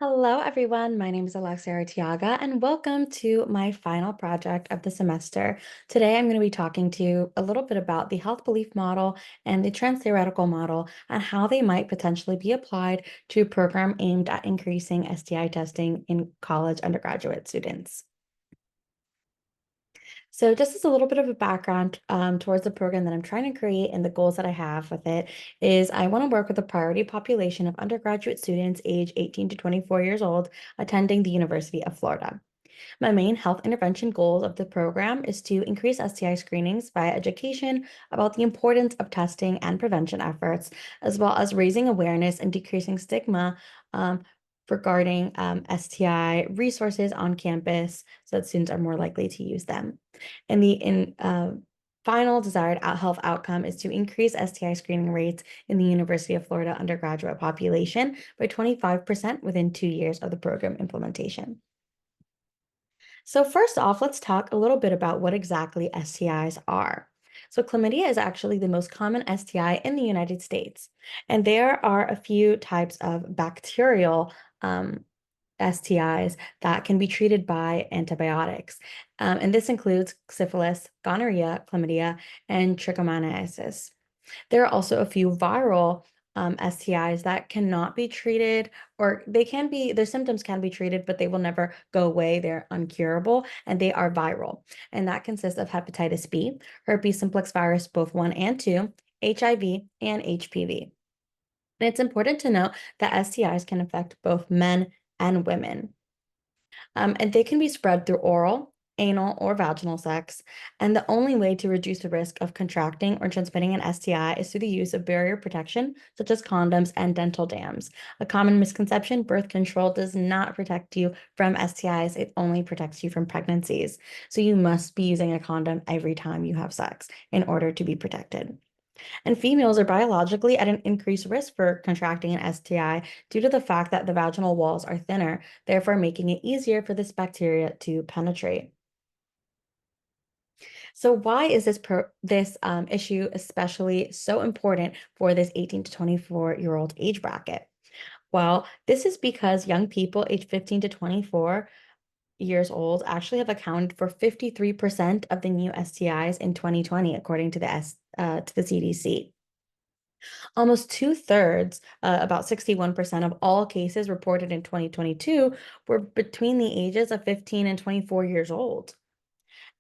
Hello, everyone. My name is Alexia Artiaga, and welcome to my final project of the semester. Today, I'm going to be talking to you a little bit about the health belief model and the trans theoretical model and how they might potentially be applied to a program aimed at increasing STI testing in college undergraduate students. So just as a little bit of a background towards the program that I'm trying to create and the goals that I have with it is I want to work with a priority population of undergraduate students age 18 to 24 years old attending the University of Florida. My main health intervention goals of the program is to increase STI screenings via education about the importance of testing and prevention efforts, as well as raising awareness and decreasing stigma um, regarding STI resources on campus so that students are more likely to use them. And the final desired health outcome is to increase STI screening rates in the University of Florida undergraduate population by 25% within 2 years of the program implementation. So first off, let's talk a little bit about what exactly STIs are. So chlamydia is actually the most common STI in the United States, and there are a few types of bacterial STIs that can be treated by antibiotics. And this includes syphilis, gonorrhea, chlamydia, and trichomoniasis. There are also a few viral STIs that cannot be treated, or they can be, their symptoms can be treated, but they will never go away. They're uncurable and they are viral. And that consists of hepatitis B, herpes simplex virus, both 1 and 2, HIV, and HPV. And it's important to note that STIs can affect both men and women. And they can be spread through oral, anal, or vaginal sex. And the only way to reduce the risk of contracting or transmitting an STI is through the use of barrier protection, such as condoms and dental dams. A common misconception, birth control does not protect you from STIs. It only protects you from pregnancies. So you must be using a condom every time you have sex in order to be protected. And females are biologically at an increased risk for contracting an STI due to the fact that the vaginal walls are thinner, therefore making it easier for this bacteria to penetrate. So why is this issue especially so important for this 18 to 24-year-old age bracket? Well, this is because young people aged 15 to 24 years old actually have accounted for 53% of the new STIs in 2020, according to the CDC. Almost two-thirds, about 61% of all cases reported in 2022 were between the ages of 15 and 24 years old.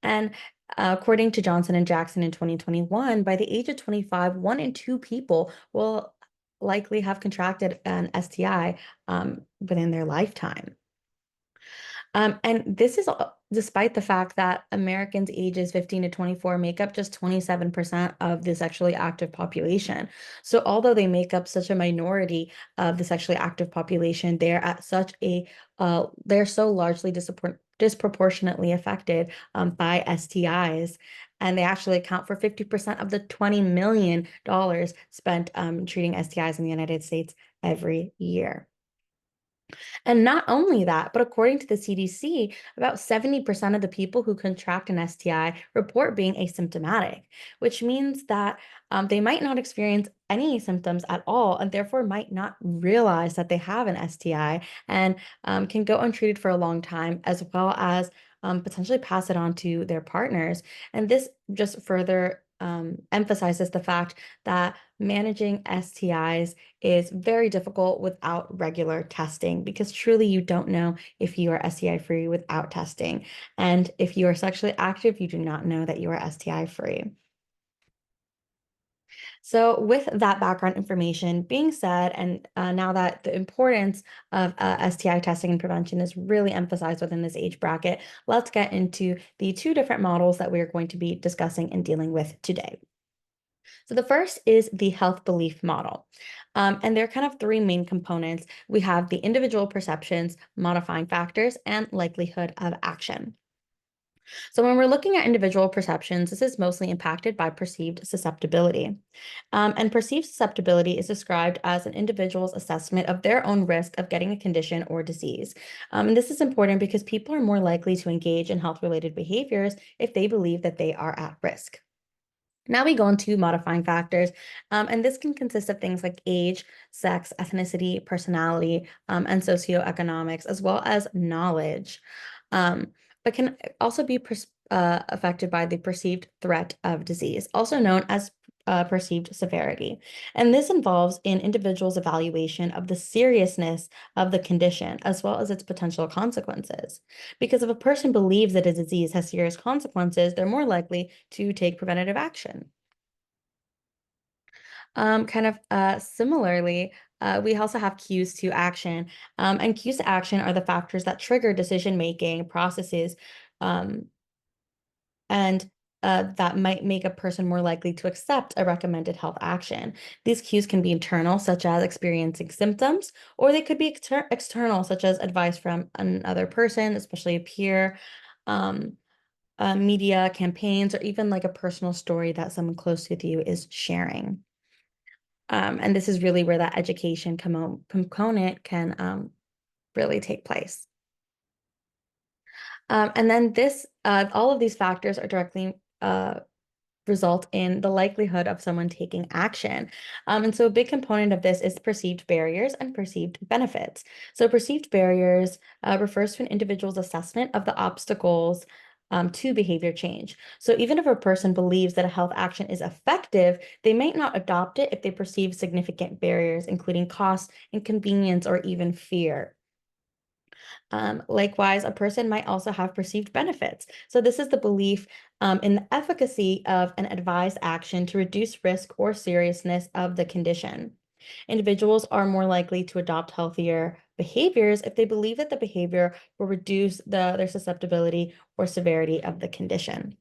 And according to Johnson and Jackson in 2021, by the age of 25, 1 in 2 people will likely have contracted an STI within their lifetime. And this is despite the fact that Americans ages 15 to 24 make up just 27% of the sexually active population. So although they make up such a minority of the sexually active population, they're so largely disproportionately affected by STIs. And they actually account for 50% of the $20 million spent treating STIs in the United States every year. And not only that, but according to the CDC, about 70% of the people who contract an STI report being asymptomatic, which means that they might not experience any symptoms at all and therefore might not realize that they have an STI and can go untreated for a long time, as well as potentially pass it on to their partners. And this just further emphasizes the fact that managing STIs is very difficult without regular testing because truly you don't know if you are STI free without testing. And if you are sexually active, you do not know that you are STI free. So, with that background information being said, and now that the importance of STI testing and prevention is really emphasized within this age bracket, let's get into the two different models that we are going to be discussing and dealing with today. So the first is the health belief model. And there are kind of three main components. We have the individual perceptions, modifying factors, and likelihood of action. So when we're looking at individual perceptions, this is mostly impacted by perceived susceptibility. And perceived susceptibility is described as an individual's assessment of their own risk of getting a condition or disease. And this is important because people are more likely to engage in health-related behaviors if they believe that they are at risk. Now we go into modifying factors, and this can consist of things like age, sex, ethnicity, personality, and socioeconomics, as well as knowledge, but can also be affected by the perceived threat of disease, also known as perceived severity. And this involves an individual's evaluation of the seriousness of the condition, as well as its potential consequences. Because if a person believes that a disease has serious consequences, they're more likely to take preventative action. Similarly, we also have cues to action, and cues to action are the factors that trigger decision-making processes, um, and that might make a person more likely to accept a recommended health action. These cues can be internal, such as experiencing symptoms, or they could be external, such as advice from another person, especially a peer, um, media, campaigns, or even like a personal story that someone close with you is sharing. And this is really where that education component can really take place. And then all of these factors are directly result in the likelihood of someone taking action. And so a big component of this is perceived barriers and perceived benefits. So perceived barriers refers to an individual's assessment of the obstacles to behavior change. So even if a person believes that a health action is effective, they might not adopt it if they perceive significant barriers, including cost, inconvenience, or even fear. Likewise, a person might also have perceived benefits. So this is the belief in the efficacy of an advised action to reduce risk or seriousness of the condition. Individuals are more likely to adopt healthier behaviors if they believe that the behavior will reduce their susceptibility or severity of the condition.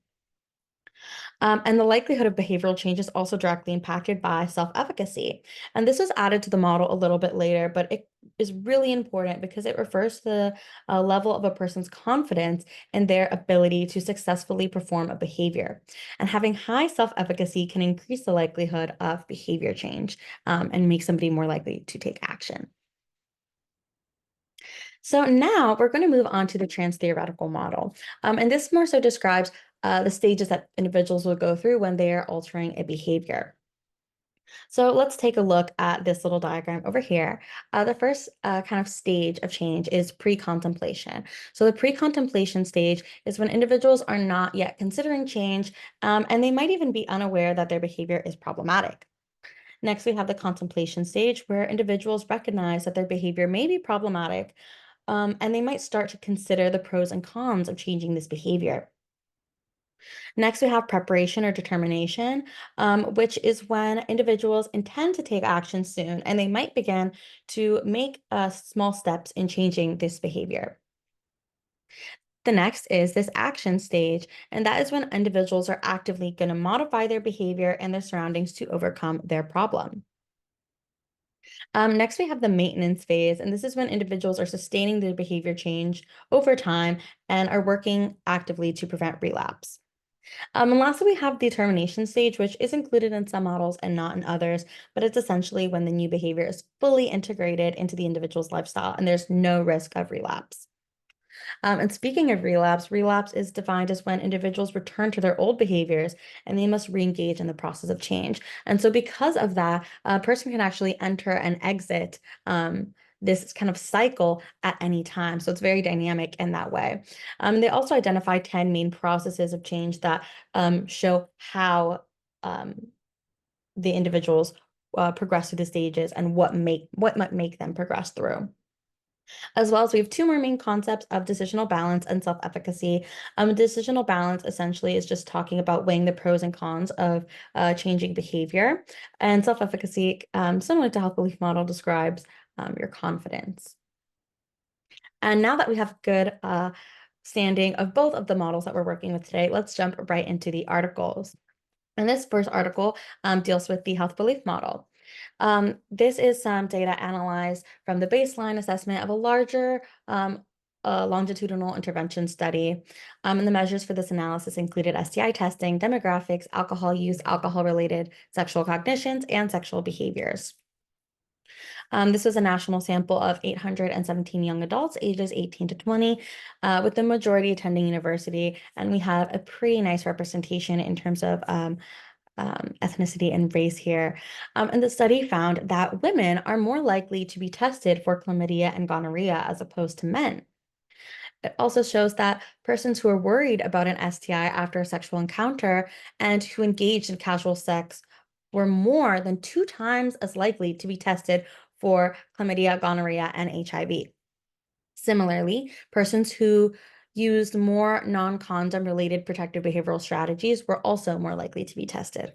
And the likelihood of behavioral change is also directly impacted by self-efficacy. And this was added to the model a little bit later, but it is really important because it refers to the level of a person's confidence in their ability to successfully perform a behavior. And having high self-efficacy can increase the likelihood of behavior change and make somebody more likely to take action. So now we're going to move on to the trans-theoretical model. And this more so describes the stages that individuals will go through when they are altering a behavior. So let's take a look at this little diagram over here. The first kind of stage of change is pre-contemplation. So the pre-contemplation stage is when individuals are not yet considering change, and they might even be unaware that their behavior is problematic. Next, we have the contemplation stage, where individuals recognize that their behavior may be problematic, and they might start to consider the pros and cons of changing this behavior. Next, we have preparation or determination, which is when individuals intend to take action soon, and they might begin to make small steps in changing this behavior. The next is this action stage, and that is when individuals are actively going to modify their behavior and their surroundings to overcome their problem. Next, we have the maintenance phase, and this is when individuals are sustaining their behavior change over time and are working actively to prevent relapse. And lastly, we have the termination stage, which is included in some models and not in others, but it's essentially when the new behavior is fully integrated into the individual's lifestyle and there's no risk of relapse. And speaking of relapse, relapse is defined as when individuals return to their old behaviors and they must re-engage in the process of change. And so because of that, a person can actually enter and exit this kind of cycle at any time. So it's very dynamic in that way. They also identify 10 main processes of change that show how the individuals progress through the stages and what might make them progress through. As well as we have two more main concepts of decisional balance and self-efficacy. Decisional balance essentially is just talking about weighing the pros and cons of changing behavior. And self-efficacy, similar to health belief model, describes your confidence. And now that we have good standing of both of the models that we're working with today, let's jump right into the articles. And this first article deals with the health belief model. This is some data analyzed from the baseline assessment of a larger longitudinal intervention study. And the measures for this analysis included STI testing, demographics, alcohol use, alcohol-related sexual cognitions, and sexual behaviors. This was a national sample of 817 young adults ages 18 to 20, with the majority attending university. And we have a pretty nice representation in terms of ethnicity and race here. And the study found that women are more likely to be tested for chlamydia and gonorrhea as opposed to men. It also shows that persons who are worried about an STI after a sexual encounter and who engaged in casual sex were more than 2 times as likely to be tested for chlamydia, gonorrhea, and HIV. Similarly, persons who used more non-condom related protective behavioral strategies were also more likely to be tested.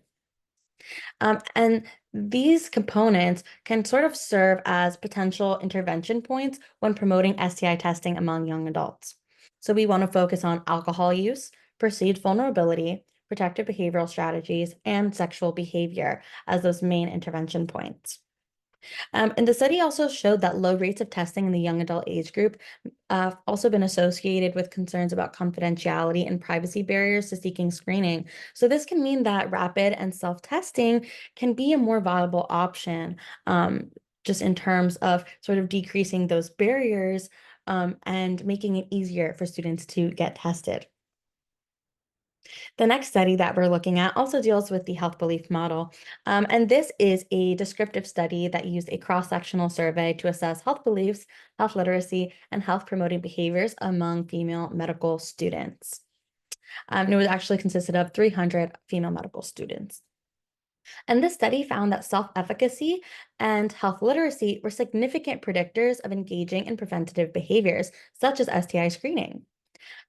And these components can sort of serve as potential intervention points when promoting STI testing among young adults. So we want to focus on alcohol use, perceived vulnerability, protective behavioral strategies, and sexual behavior as those main intervention points. And the study also showed that low rates of testing in the young adult age group also been associated with concerns about confidentiality and privacy barriers to seeking screening. So this can mean that rapid and self-testing can be a more viable option, just in terms of sort of decreasing those barriers, and making it easier for students to get tested. The next study that we're looking at also deals with the health belief model. And this is a descriptive study that used a cross-sectional survey to assess health beliefs, health literacy, and health promoting behaviors among female medical students. And it was actually consisted of 300 female medical students. And this study found that self-efficacy and health literacy were significant predictors of engaging in preventative behaviors, such as STI screening.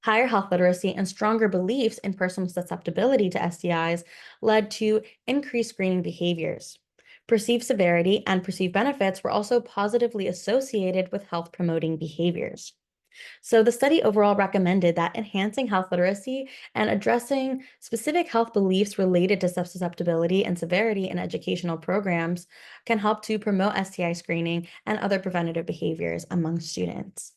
Higher health literacy and stronger beliefs in personal susceptibility to STIs led to increased screening behaviors. Perceived severity and perceived benefits were also positively associated with health promoting behaviors. So the study overall recommended that enhancing health literacy and addressing specific health beliefs related to susceptibility and severity in educational programs can help to promote STI screening and other preventative behaviors among students.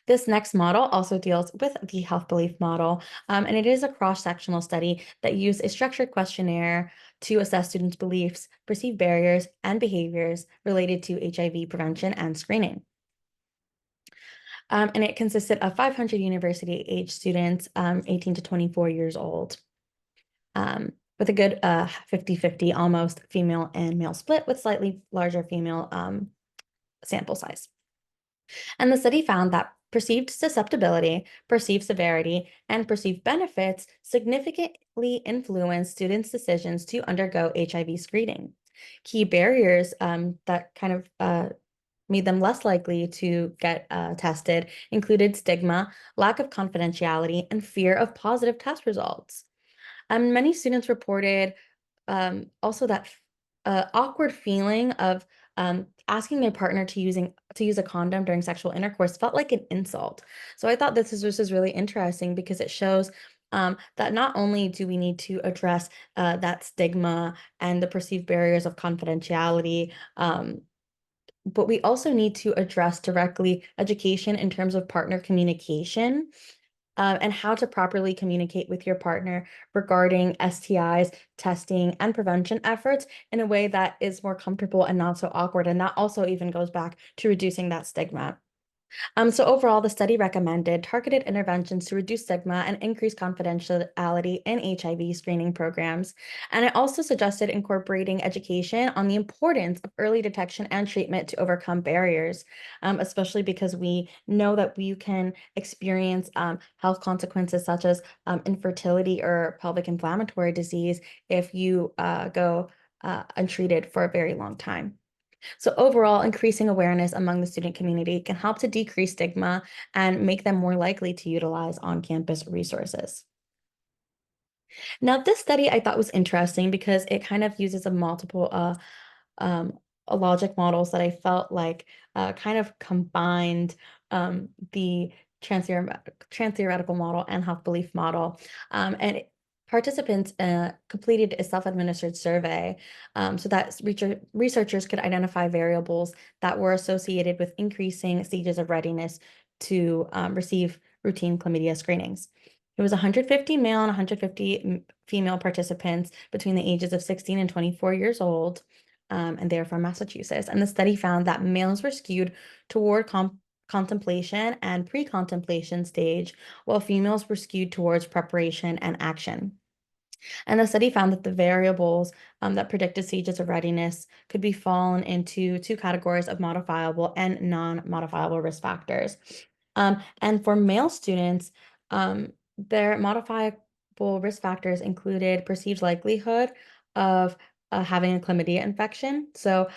This next model also deals with the health belief model, and it is a cross-sectional study that used a structured questionnaire to assess students' beliefs, perceived barriers, and behaviors related to HIV prevention and screening. And it consisted of 500 university-age students, 18 to 24 years old, with a good 50-50 almost female and male split with slightly larger female sample size. And the study found that perceived susceptibility, perceived severity, and perceived benefits significantly influence students' decisions to undergo HIV screening. Key barriers that kind of made them less likely to get tested included stigma, lack of confidentiality, and fear of positive test results. Many students reported also that awkward feeling of asking their partner to use a condom during sexual intercourse felt like an insult. So I thought this is really interesting because it shows that not only do we need to address that stigma and the perceived barriers of confidentiality, but we also need to address directly education in terms of partner communication, and how to properly communicate with your partner regarding STIs, testing, and prevention efforts in a way that is more comfortable and not so awkward. And that also even goes back to reducing that stigma. So overall, the study recommended targeted interventions to reduce stigma and increase confidentiality in HIV screening programs. And it also suggested incorporating education on the importance of early detection and treatment to overcome barriers, especially because we know that we can experience health consequences such as infertility or pelvic inflammatory disease if you go untreated for a very long time. So overall, increasing awareness among the student community can help to decrease stigma and make them more likely to utilize on-campus resources. Now, this study I thought was interesting because it kind of uses a multiple um, logic models that I felt like kind of combined the trans-theoretical model and health belief model. And participants completed a self-administered survey so that researchers could identify variables that were associated with increasing stages of readiness to receive routine chlamydia screenings. It was 150 male and 150 female participants between the ages of 16 and 24 years old, and they're from Massachusetts. And the study found that males were skewed toward contemplation and pre-contemplation stage, while females were skewed towards preparation and action. And the study found that the variables that predicted stages of readiness could be fallen into two categories of modifiable and non-modifiable risk factors. And for male students, their modifiable risk factors included perceived likelihood of having a chlamydia infection. So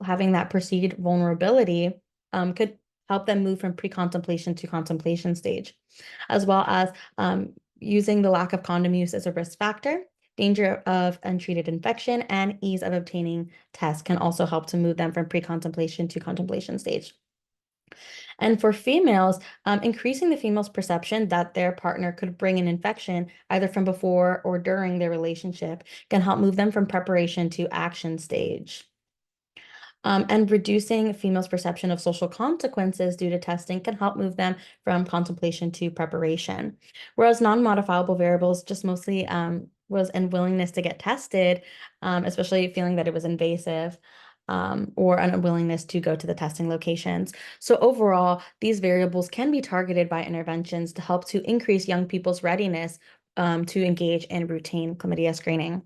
having that perceived vulnerability could help them move from pre-contemplation to contemplation stage, as well as using the lack of condom use as a risk factor. Danger of untreated infection and ease of obtaining tests can also help to move them from pre-contemplation to contemplation stage. And for females, increasing the female's perception that their partner could bring an infection either from before or during their relationship can help move them from preparation to action stage. And reducing females' perception of social consequences due to testing can help move them from contemplation to preparation. Whereas non-modifiable variables just mostly was unwillingness to get tested, especially feeling that it was invasive, or an unwillingness to go to the testing locations. So overall, these variables can be targeted by interventions to help to increase young people's readiness to engage in routine chlamydia screening.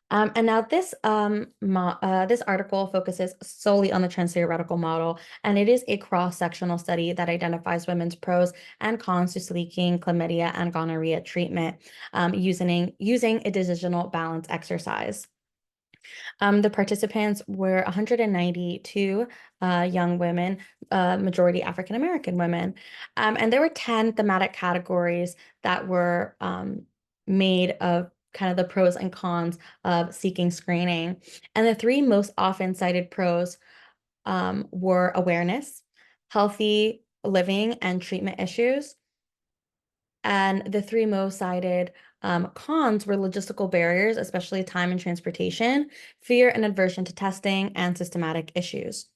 And now this article focuses solely on the transtheoretical model, and it is a cross-sectional study that identifies women's pros and cons to seeking chlamydia and gonorrhea treatment using a decisional balance exercise. The participants were 192 young women, majority African American women, and there were 10 thematic categories that were made of kind of the pros and cons of seeking screening. And the three most often cited pros were awareness, healthy living, and treatment issues. And the three most cited cons were logistical barriers, especially time and transportation, fear and aversion to testing, and systematic issues.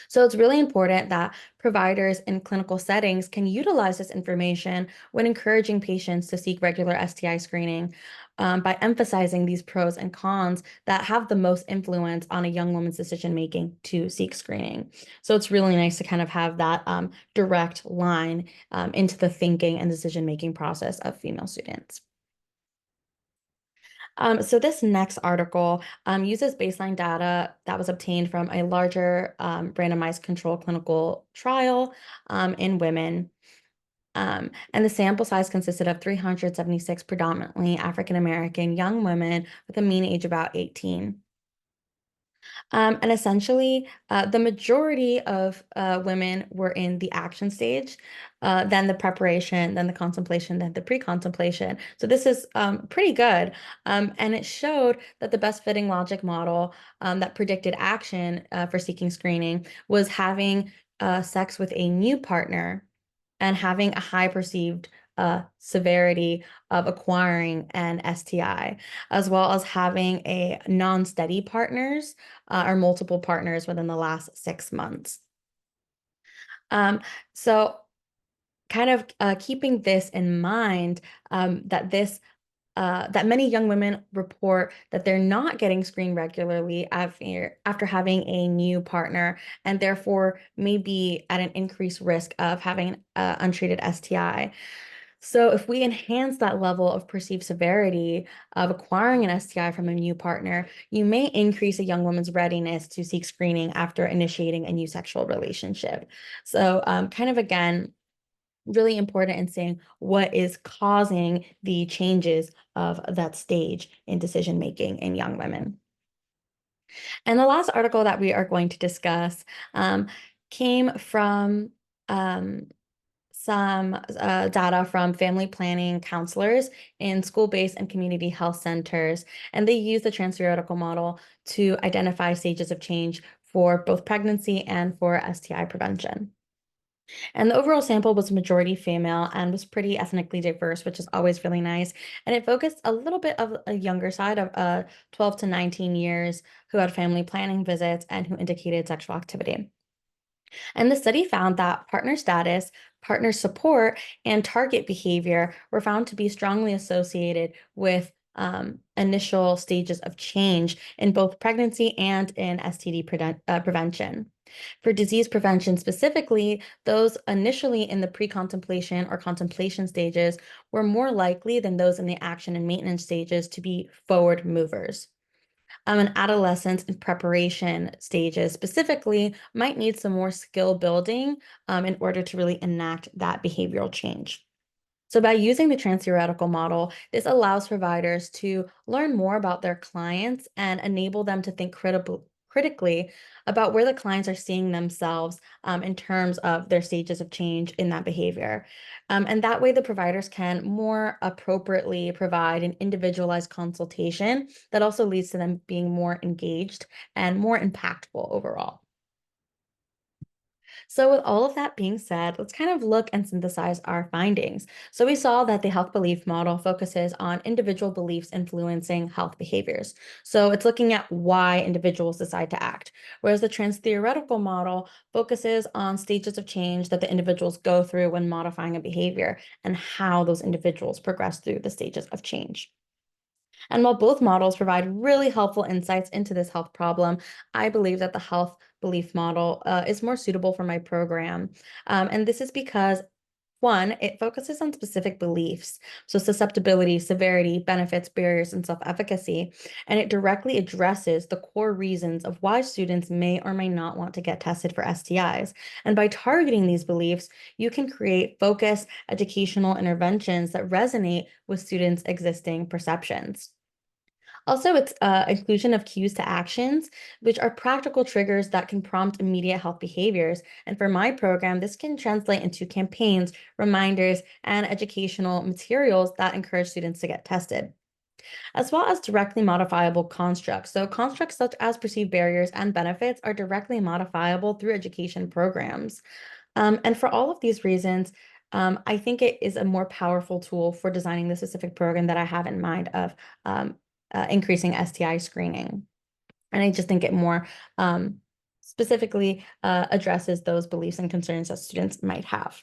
So it's really important that providers in clinical settings can utilize this information when encouraging patients to seek regular STI screening, by emphasizing these pros and cons that have the most influence on a young woman's decision-making to seek screening. So it's really nice to kind of have that direct line into the thinking and decision-making process of female students. So this next article uses baseline data that was obtained from a larger randomized control clinical trial in women. And the sample size consisted of 376 predominantly African American young women with a mean age about 18. And essentially, the majority of women were in the action stage, then the preparation, then the contemplation, then the pre-contemplation. So this is pretty good. And it showed that the best fitting logic model that predicted action for seeking screening was having sex with a new partner and having a high perceived severity of acquiring an STI, as well as having a non-steady partners or multiple partners within the last 6 months. So kind of keeping this in mind, that that many young women report that they're not getting screened regularly after having a new partner, and therefore may be at an increased risk of having an untreated STI. So if we enhance that level of perceived severity of acquiring an STI from a new partner, you may increase a young woman's readiness to seek screening after initiating a new sexual relationship. So kind of again, really important in saying what is causing the changes of that stage in decision making in young women. And the last article that we are going to discuss came from some data from family planning counselors in school-based and community health centers, and they use the transtheoretical model to identify stages of change for both pregnancy and for STI prevention. And the overall sample was majority female and was pretty ethnically diverse, which is always really nice. And it focused a little bit of a younger side of 12 to 19 years who had family planning visits and who indicated sexual activity. And the study found that partner status, partner support, and target behavior were found to be strongly associated with initial stages of change in both pregnancy and in STD prevention. For disease prevention specifically, those initially in the pre-contemplation or contemplation stages were more likely than those in the action and maintenance stages to be forward movers. And adolescence and preparation stages specifically might need some more skill building in order to really enact that behavioral change. So by using the trans-theoretical model, this allows providers to learn more about their clients and enable them to think critically about where the clients are seeing themselves in terms of their stages of change in that behavior. And that way, the providers can more appropriately provide an individualized consultation that also leads to them being more engaged and more impactful overall. So with all of that being said, let's kind of look and synthesize our findings. So we saw that the health belief model focuses on individual beliefs influencing health behaviors. So it's looking at why individuals decide to act, whereas the trans-theoretical model focuses on stages of change that the individuals go through when modifying a behavior and how those individuals progress through the stages of change. And while both models provide really helpful insights into this health problem, I believe that the health belief model is more suitable for my program. And this is because one, it focuses on specific beliefs, so susceptibility, severity, benefits, barriers, and self-efficacy, and it directly addresses the core reasons of why students may or may not want to get tested for STIs. And by targeting these beliefs, you can create focused educational interventions that resonate with students' existing perceptions. Also, it's inclusion of cues to actions, which are practical triggers that can prompt immediate health behaviors. And for my program, this can translate into campaigns, reminders, and educational materials that encourage students to get tested, as well as directly modifiable constructs. So constructs such as perceived barriers and benefits are directly modifiable through education programs. And for all of these reasons, I think it is a more powerful tool for designing the specific program that I have in mind of um, increasing STI screening. And I just think it more specifically addresses those beliefs and concerns that students might have.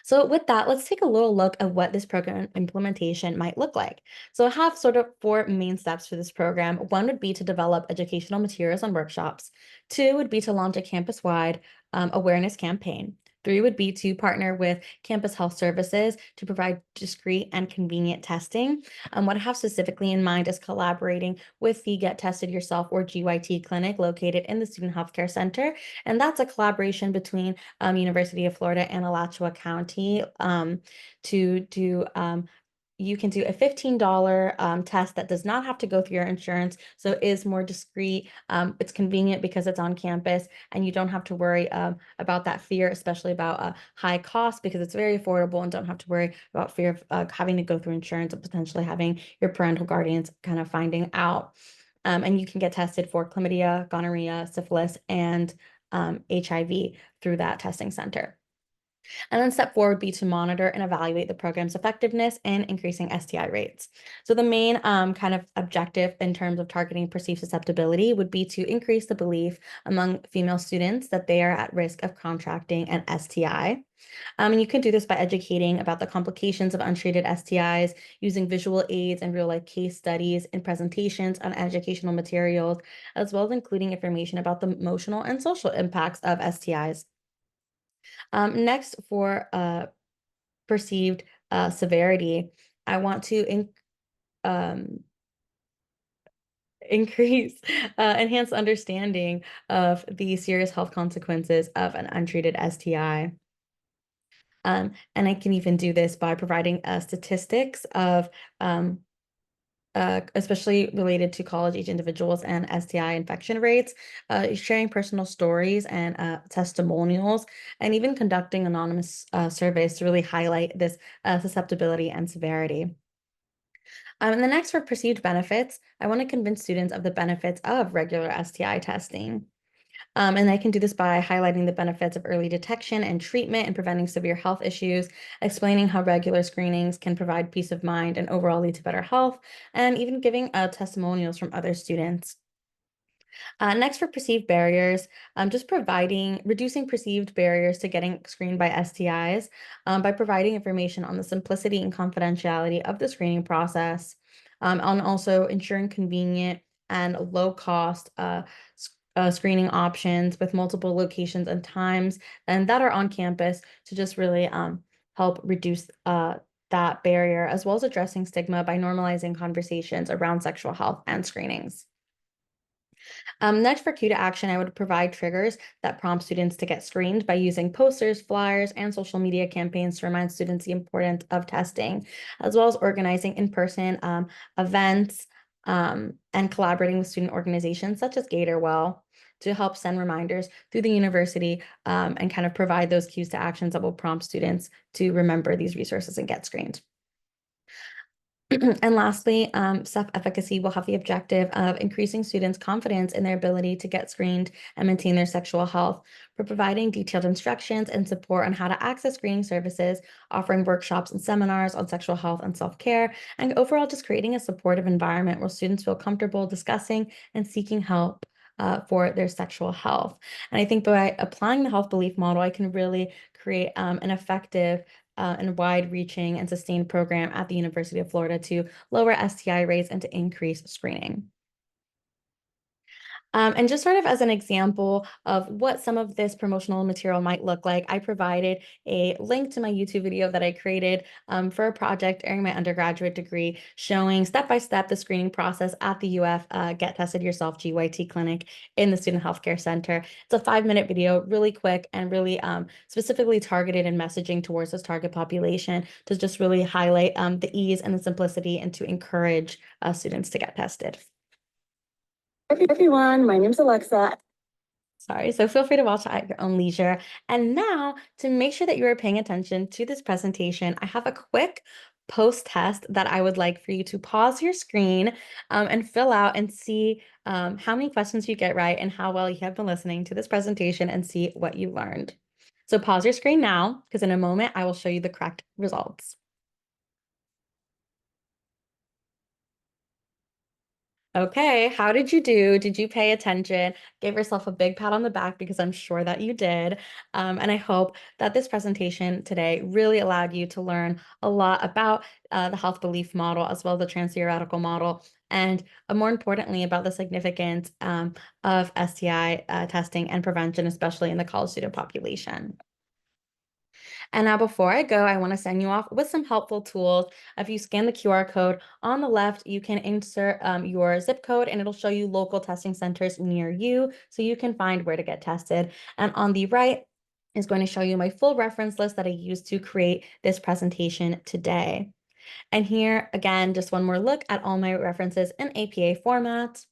So with that, let's take a little look at what this program implementation might look like. So I have sort of four main steps for this program. One would be to develop educational materials and workshops. Two would be to launch a campus-wide awareness campaign. Three would be to partner with campus health services to provide discreet and convenient testing. What I have specifically in mind is collaborating with the Get Tested Yourself or GYT clinic located in the Student Healthcare Center. And that's a collaboration between University of Florida and Alachua County to do you can do a $15 test that does not have to go through your insurance, so it is more discreet. It's convenient because it's on campus, and you don't have to worry about that fear, especially about high cost, because it's very affordable and don't have to worry about fear of having to go through insurance and potentially having your parental guardians kind of finding out. And you can get tested for chlamydia, gonorrhea, syphilis, and HIV through that testing center. And then step four would be to monitor and evaluate the program's effectiveness in increasing STI rates. So the main kind of objective in terms of targeting perceived susceptibility would be to increase the belief among female students that they are at risk of contracting an STI. And you can do this by educating about the complications of untreated STIs, using visual aids and real-life case studies and presentations on educational materials, as well as including information about the emotional and social impacts of STIs. Next, for perceived severity, I want to um, increase, enhance understanding of the serious health consequences of an untreated STI. And I can even do this by providing statistics of especially related to college-age individuals and STI infection rates, sharing personal stories and testimonials, and even conducting anonymous surveys to really highlight this susceptibility and severity. And the next, for perceived benefits, I want to convince students of the benefits of regular STI testing. And I can do this by highlighting the benefits of early detection and treatment and preventing severe health issues, explaining how regular screenings can provide peace of mind and overall lead to better health, and even giving testimonials from other students. Next, for perceived barriers, just reducing perceived barriers to getting screened by STIs by providing information on the simplicity and confidentiality of the screening process, and also ensuring convenient and low cost screening options with multiple locations and times and that are on campus to just really help reduce that barrier, as well as addressing stigma by normalizing conversations around sexual health and screenings. Next, for cue to action, I would provide triggers that prompt students to get screened by using posters, flyers, and social media campaigns to remind students the importance of testing, as well as organizing in-person events and collaborating with student organizations such as Gatorwell to help send reminders through the university and kind of provide those cues to actions that will prompt students to remember these resources and get screened. And lastly, self-efficacy will have the objective of increasing students' confidence in their ability to get screened and maintain their sexual health. For providing detailed instructions and support on how to access screening services, offering workshops and seminars on sexual health and self-care, and overall just creating a supportive environment where students feel comfortable discussing and seeking help for their sexual health. And I think by applying the health belief model, I can really create an effective and wide-reaching and sustained program at the University of Florida to lower STI rates and to increase screening. And just sort of as an example of what some of this promotional material might look like, I provided a link to my YouTube video that I created for a project during my undergraduate degree showing step-by-step the screening process at the UF Get Tested Yourself GYT clinic in the Student Healthcare Center. It's a 5-minute video, really quick and really specifically targeted in messaging towards this target population to just really highlight the ease and the simplicity and to encourage students to get tested. Hey everyone, my name's Alexa. Sorry, so feel free to watch at your own leisure. And now, to make sure that you are paying attention to this presentation, I have a quick post-test that I would like for you to pause your screen and fill out and see how many questions you get right and how well you have been listening to this presentation and see what you learned. So pause your screen now, because in a moment, I will show you the correct results. Okay, how did you do? Did you pay attention? Give yourself a big pat on the back because I'm sure that you did. And I hope that this presentation today really allowed you to learn a lot about the health belief model as well as the trans-theoretical model, and more importantly, about the significance of STI testing and prevention, especially in the college student population. And now before I go, I want to send you off with some helpful tools. If you scan the QR code on the left, you can insert your zip code and it'll show you local testing centers near you so you can find where to get tested. And on the right is going to show you my full reference list that I used to create this presentation today. And here, again, just one more look at all my references in APA format.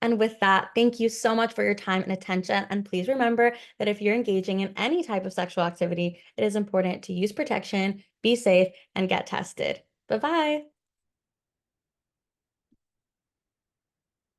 And with that, thank you so much for your time and attention. And please remember that if you're engaging in any type of sexual activity, it is important to use protection, be safe, and get tested. Bye-bye.